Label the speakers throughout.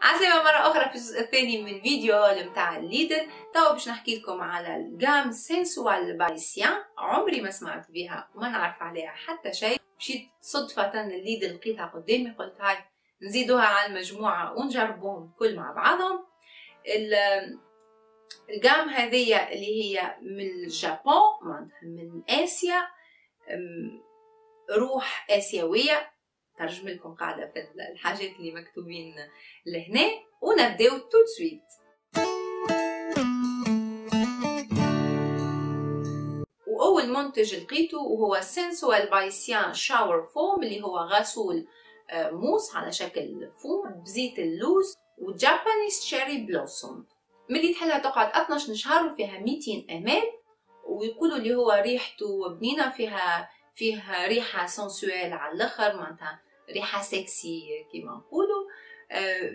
Speaker 1: عسلامة مرة أخرى في الجزء الثاني من الفيديو متاع الليدل. توا باش نحكي لكم على الجام سينسوال باريسيان. عمري ما سمعت بها وما نعرف عليها حتى شيء. مشيت صدفة الليدل لقيتها قدامي، قلت هاي نزيدوها على المجموعة ونجربوهم كل مع بعضهم. الجام هذه اللي هي من اليابان، معناتها من آسيا، روح آسيوية. ترجم لكم قاعدة في الحاجات اللي مكتوبين لهنا ونبداو تو سويت. وأول منتج لقيته وهو سينسوال بايسيان شاور فوم، اللي هو غسول موس على شكل فوم بزيت اللوز وجابانيز شيري بلوسوم. ملي تحلها تقعد 12 شهر وفيها 200 ml، ويقولوا اللي هو ريحته بنينة، فيها ريحة سنسوال على الاخر، معناتها ريحة سكسي كيما نقولوا.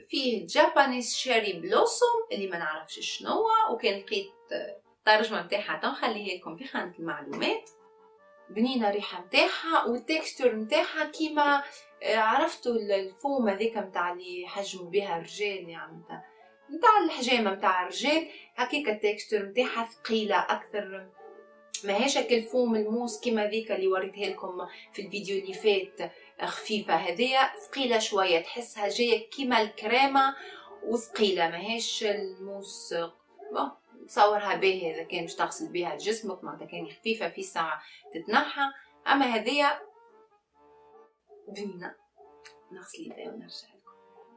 Speaker 1: فيه جابانيز شيري بلوسوم اللي ما نعرفش شنو، وكان لقيت الترجمة متاعها تنخليها لكم في خانة المعلومات. بنينة ريحة متاعها والتكستور متاعها كيما عرفتوا الفوم هذيك متاع اللي يحجموا بها الرجال، يعني متاع الحجامة متاع الرجال، هكيك التكستور متاعها ثقيلة أكثر، ماهيش الفوم الموس كيما ذيك اللي وريتها لكم في الفيديو اللي فات خفيفة. هذيا ثقيلة شوية، تحسها جاية كيما الكريمة وثقيلة، ماهيش الموس. تصورها باهي إذا كان باش تغسل بها جسمك، معناتها كان خفيفة في ساعة تتنحى. أما هذيا بنينة. نغسل يدي ونرجع لكم.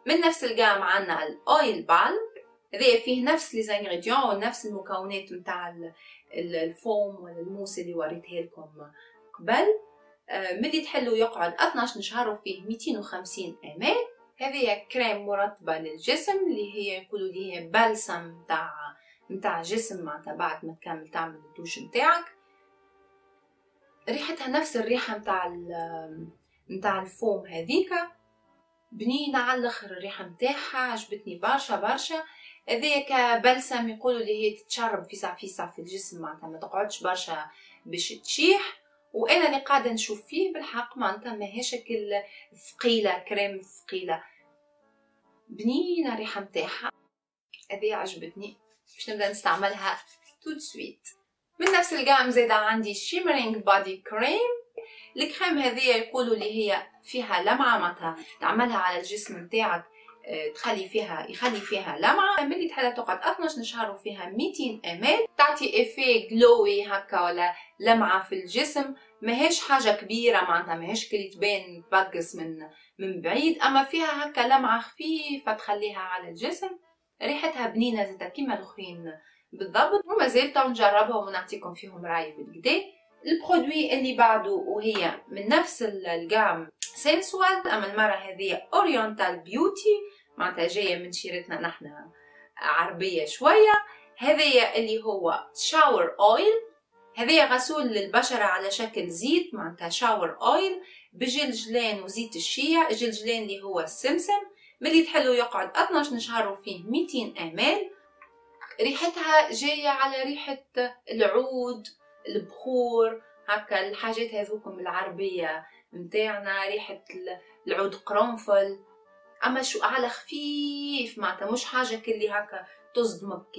Speaker 1: من نفس الجام عنا الأويل بالب، هذا فيه نفس لي زانغريديون ونفس المكونات متاع الفوم ولا الموس اللي وريتها لكم قبل. ملي تحلو يقعد 12 شهر وفيه 250 ml. هذه كريم مرطبة للجسم اللي هي يقولوا لي هي بلسم متاع جسم، معناتها بعد ما تكمل تعمل الدوش متاعك. ريحتها نفس الريحة متاع الفوم هذيك، بنينة على الاخر. الريحة متاعها عجبتني برشا برشا. هذيك بلسم يقولوا اللي هي تتشرب فيسع في الجسم، معناتها ما تقعدش برشا باش تشيح. وانا اللي قاعده نشوف فيه بالحق معناتها ماهيش ثقيله، كريم ثقيله، بنينه ريحه متاعها. هذه عجبتني، باش نبدا نستعملها تو سويت. من نفس الجام زاده عندي شيمرينغ بادي كريم. الكريم هذه يقولوا اللي هي فيها لمعه، معناتها تعملها على الجسم نتاعك يخلي فيها لمعه. ملي تحلها تقعد 12 شهر وفيها 200 ml، تعطي افي جلوي هكا ولا لمعه في الجسم. ماهيش حاجه كبيره، معناتها ماهيش كلي تبان تبقس من بعيد، اما فيها هكا لمعه خفيفه تخليها على الجسم. ريحتها بنينه زيتا كيما الاخرين بالضبط، ومازال تو نجربها ونعطيكم فيهم رايي بالكدا. البرودوي اللي بعده وهي من نفس الجام سينسوال، اما المره هذه اورينتال بيوتي، معناتها جايه من شيرتنا نحنا عربيه شويه. هذه اللي هو شاور اويل. هذه غسول للبشره على شكل زيت، معناتها شاور اويل بجلجلان وزيت الشيا. الجلجلان اللي هو السمسم. ملي تحلو يقعد 12 شهر وفيه 200 ml. ريحتها جايه على ريحه العود، البخور، هكا الحاجات هذوكم العربيه متاعنا، ريحه العود قرنفل، اما شو على خفيف، معناتها مش حاجه كلي هكا تصدمك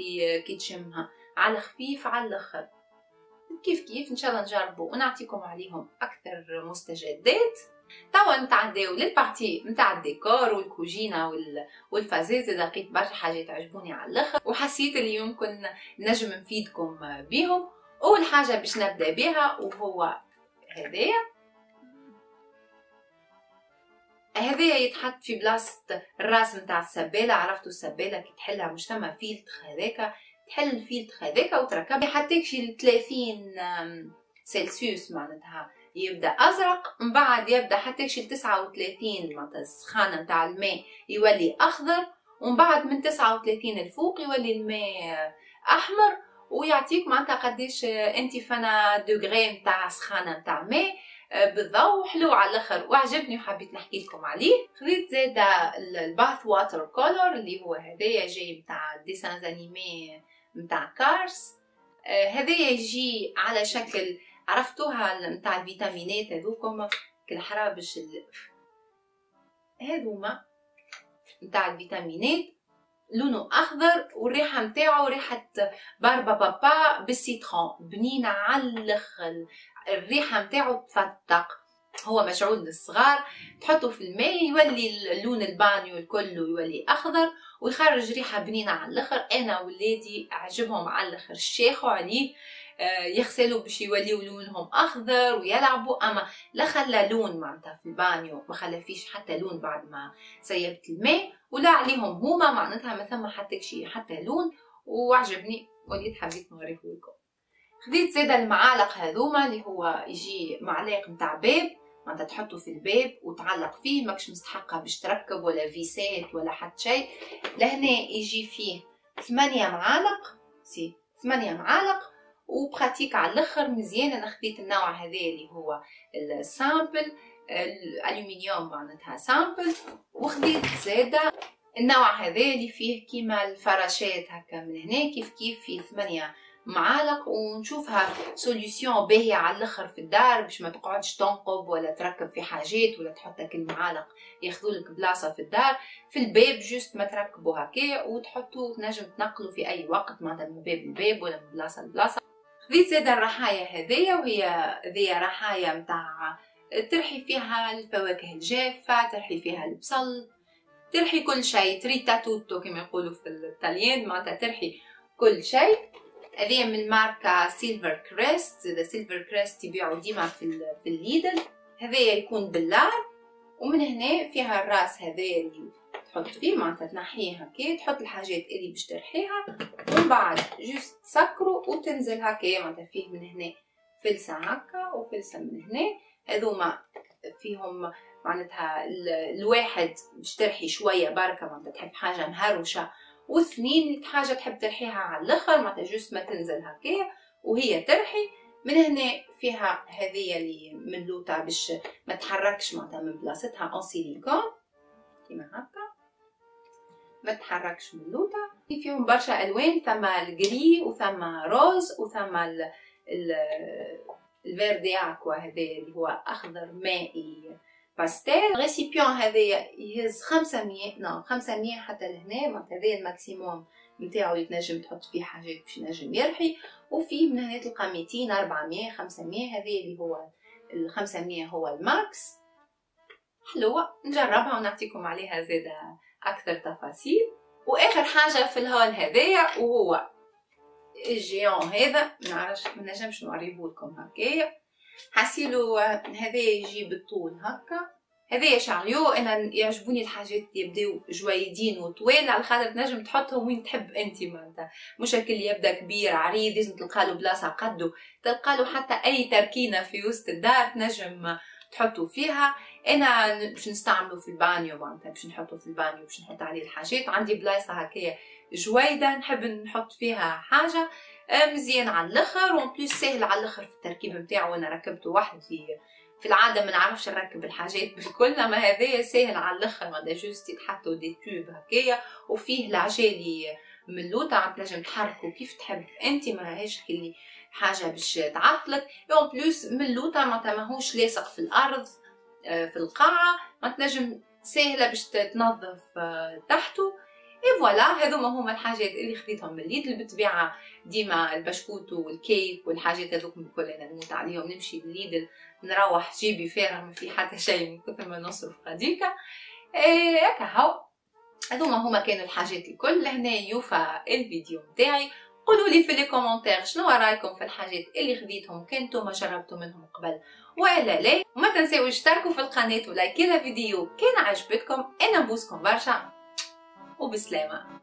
Speaker 1: كي تشمها، على خفيف على الاخر. كيف ان شاء الله نجربوا ونعطيكم عليهم اكثر مستجدات. توا نتعداو للبارتي نتاع الديكور والكوجينه والفازات. لقيت برشا حاجات عجبوني على الاخر وحسيت اللي يمكن نجم نفيدكم بيهم. اول حاجه باش نبدا بها وهو هذايا يتحط في بلاصه الراس نتاع السباله. عرفتوا السباله كي تحلها مش ثما فيلتر هذاك، تحل الفيلتر هذاك وتركب يحطيك شي 30 سلسيوس، معناتها يبدا ازرق، من بعد يبدا حتى شي 39 معناتها السخانه نتاع الماء يولي اخضر، ومن بعد من 39 الفوق يولي الماء احمر، ويعطيك معناتها قداش انت فانا دوغري نتاع سخانه نتاع ماء بالضوء. حلو على الاخر وعجبني وحبيت نحكي لكم عليه. خذيت زاده الباث واتر كولر اللي هو هذايا جاي نتاع ديسان انيمي نتاع كارس. هذايا يجي على شكل، عرفتوها نتاع الفيتامينات هذوكم كالحرابش هذوما نتاع الفيتامينات، لونه اخضر والريحه نتاعو ريحه باربا بابا بالسيترون، بنينه على الاخر، الريحه نتاعو تفتق. هو مشعول للصغار، تحطه في الماء يولي لون البانيو الكل يولي اخضر ويخرج ريحه بنينه على الاخر. انا ولادي عجبهم على الاخر، شاخوا عليه يغسلوا باش يوليو لونهم اخضر ويلعبوا، اما لا خلى لون معناتها في البانيو، ما خلى فيش حتى لون بعد ما سيبت الماء، ولا عليهم هما معناتها ما ثم حتى شي حتى لون، وعجبني وليت حبيت نوريه لكم. خديت زاده المعالق هذوما اللي هو يجي معلق نتاع باب، معناتها تحطه في الباب وتعلق فيه، ماكش مستحقه باش تركب ولا فيسات ولا حتى شيء. لهنا يجي فيه 8 معالق، 8 معالق وبراتيك على الاخر مزيان. انا خديت النوع هذا اللي هو السامبل الالومنيوم معناتها سامبل، وخديت زاده النوع هذا اللي فيه كيما الفراشات هكا من هنا، كيف فيه 8 معالق، ونشوفها سوليوشن باهيه على الاخر في الدار باش ما تقعدش تنقب ولا تركب في حاجات ولا تحط هاك المعالق ياخذولك بلاصه في الدار. في الباب جوست ما تركبوا هكا وتحطوا، تنجم تنقلوا في اي وقت معناتها من باب لباب ولا من بلاصه لبلاصه. خذيت زاده الرحايا هذيا، وهي ذي رحايا متاع ترحي فيها الفواكه الجافه، ترحي فيها البصل، ترحي كل شيء، تريتا توتو كما يقولوا في الطليان، معناتها ترحي كل شيء. هذه من ماركة سيلفر كريست، زادا سيلفر كريست يبيعوا ديما في الليدل. هذايا يكون باللار، ومن هنا فيها الراس هذايا اللي تحط فيه معناتها تنحيه هكا، تحط الحاجات اللي باش ترحيها، ومن بعد جوست تسكروا وتنزل هكا معناتها فيه من هنا فلسة هكا وفلسة من هنا. هذوما فيهم معناتها الواحد باش ترحي شوية بركة معناتها تحب حاجة مهروشة، واثنين حاجة تحب ترحيها على الاخر معناتها جوست ما تنزل هكايا وهي ترحي. من هنا فيها هذيا اللي من لوطا باش ما تحركش معناتها من بلاصتها اون سيليكون كيما هكا، ما تحركش من لوطا. فيهم برشا الوان، ثم الجري وثم روز وثم الفيردي اكوا هذايا اللي هو اخضر مائي باستيل. ريسيبيون هذايا يهز 500 حتى لهنا، معناتها هذايا الماكسيموم نتاعو اللي تنجم تحط فيه حاجات باش ينجم يرحي. وفيه من هنا تلقى 200 400 500، هذايا اللي هو ال 500 هو الماكس. حلوه نجربها ونعطيكم عليها زاده اكثر تفاصيل. واخر حاجه في الهول هذايا وهو الجيون هذا، ما نجمش نوريه لكم هكايا، حاسيلو هذا يجي بالطول هكا. هذايا شاريو، انا يعجبوني الحاجات يبداو جويدين وطوال على خاطر تنجم تحطهم وين تحب انت، معناتها مش هكا اللي يبدا كبير عريض لازم تلقالو بلاصه قدو، تلقالو حتى اي تركينه في وسط الدار تنجم تحطوا فيها. انا باش نستعملو في البانيو معناتها باش نحطو في البانيو باش نحط عليه الحاجات، عندي بلاصه هكايا جويده نحب نحط فيها حاجه مزيان على الاخر، وان بليس ساهل على الاخر في التركيب نتاعو. انا ركبته وحدي في العاده ما نعرفش نركب الحاجات بالكل، اما هذايا ساهل على الاخر، معناتها جوست يتحطوا دي توب هكايا وفيه العجالي من لوطا تنجم تحركوا كيف تحب انت، ماهيش كلي حاجه باش تعطلك. اون بليس من لوطا معناتها ماهوش لاصق في الارض في القاعه، ما تنجم ساهله باش تنظف تحته. اي فوالا هذوما هما الحاجات اللي خديتهم من ليدل. بالطبيعه ديما البسكوت والكيك والحاجات هذوك الكل انا نموت عليهم، نمشي لليدل نروح جيبي فارغ ما في حتى شيء من كثر ما نصرف غاديكا. هكا هاو هذوما هما كانوا الحاجات الكل. لهنا يوفى الفيديو نتاعي. قولوا لي في لي كومونتير شنو رايكم في الحاجات اللي خديتهم، كنتو ما جربتوا منهم قبل ولا لا. وما تنساوش اشتركوا في القناه ولايكي الفيديو كان عجبتكم. انا نبوسكم برشا وبسلامه.